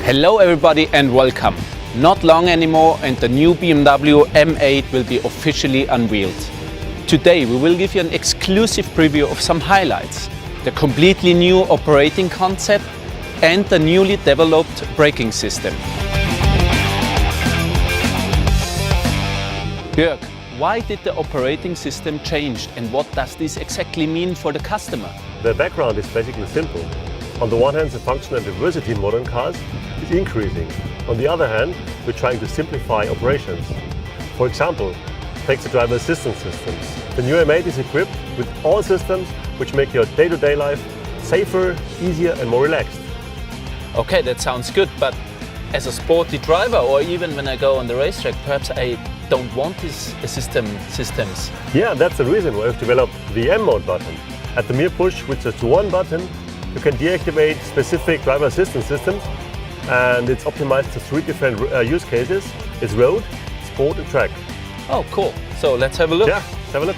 Hello everybody and welcome. Not long anymore and the new BMW M8 will be officially unveiled. Today we will give you an exclusive preview of some highlights, the completely new operating concept and the newly developed braking system. Jörg, why did the operating system change and what does this exactly mean for the customer? The background is basically simple. On the one hand, the function and diversity in modern cars is increasing. On the other hand, we're trying to simplify operations. For example, take the driver assistance systems. The new M8 is equipped with all systems which make your day-to-day life safer, easier and more relaxed. Okay, that sounds good, but as a sporty driver or even when I go on the racetrack, perhaps I don't want these systems. Yeah, that's the reason why we've developed the M mode button. At the mere push with just one button, you can deactivate specific driver assistance systems, and it's optimized to 3 different use cases. It's road, sport and track. Oh, cool. So let's have a look. Yeah, let's have a look.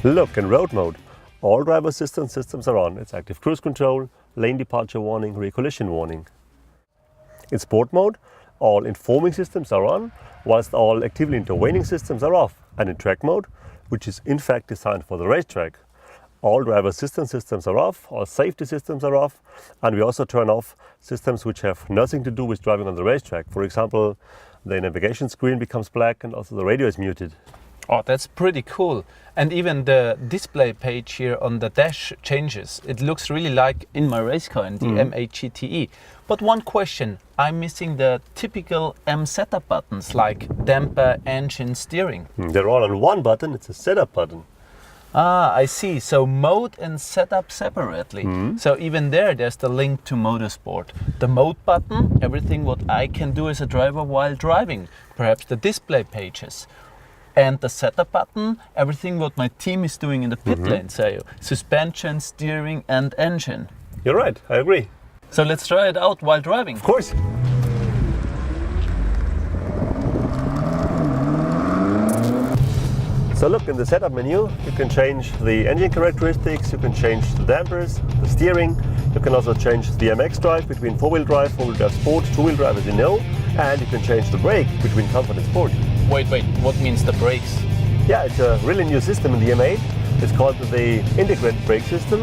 Look, in road mode, all driver assistance systems are on. It's active cruise control, lane departure warning, rear collision warning. In sport mode, all informing systems are on, whilst all actively intervening systems are off. And in track mode, which is in fact designed for the racetrack, all driver assistance systems are off, all safety systems are off, and we also turn off systems which have nothing to do with driving on the racetrack. For example, the navigation screen becomes black and also the radio is muted. Oh, that's pretty cool. And even the display page here on the dash changes. It looks really like in my race car in the M8 GTE. But one question, I'm missing the typical M setup buttons like damper, engine, steering. They're all on one button, it's a setup button. Ah, I see. So mode and setup separately. So even there's the link to motorsport. The mode button, everything what I can do as a driver while driving. Perhaps the display pages. And the setup button, everything what my team is doing in the pit lane, say suspension, steering and engine. You're right, I agree. So let's try it out while driving. Of course. So look, in the setup menu, you can change the engine characteristics, you can change the dampers, the steering, you can also change the MX drive between four-wheel drive sport, two-wheel drive as you know, and you can change the brake between comfort and sport. Wait, what means the brakes? Yeah, it's a really new system in the M8. It's called the integrated brake system.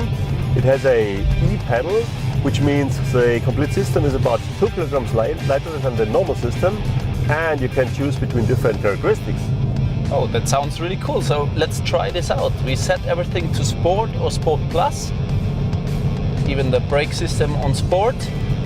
It has a E-pedal, which means the complete system is about 2 kilograms lighter than the normal system, and you can choose between different characteristics. Oh, that sounds really cool. So let's try this out. We set everything to Sport or Sport Plus, even the brake system on Sport,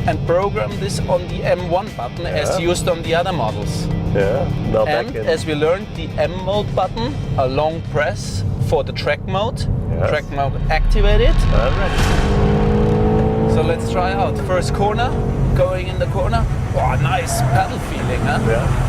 and program this on the M1 button as used on the other models. Yeah, now and as we learned, the M mode button, a long press for the track mode. Yes. Track mode activated. Alright. So let's try out. First corner, going in the corner. Oh, nice pedal feeling, huh? Yeah.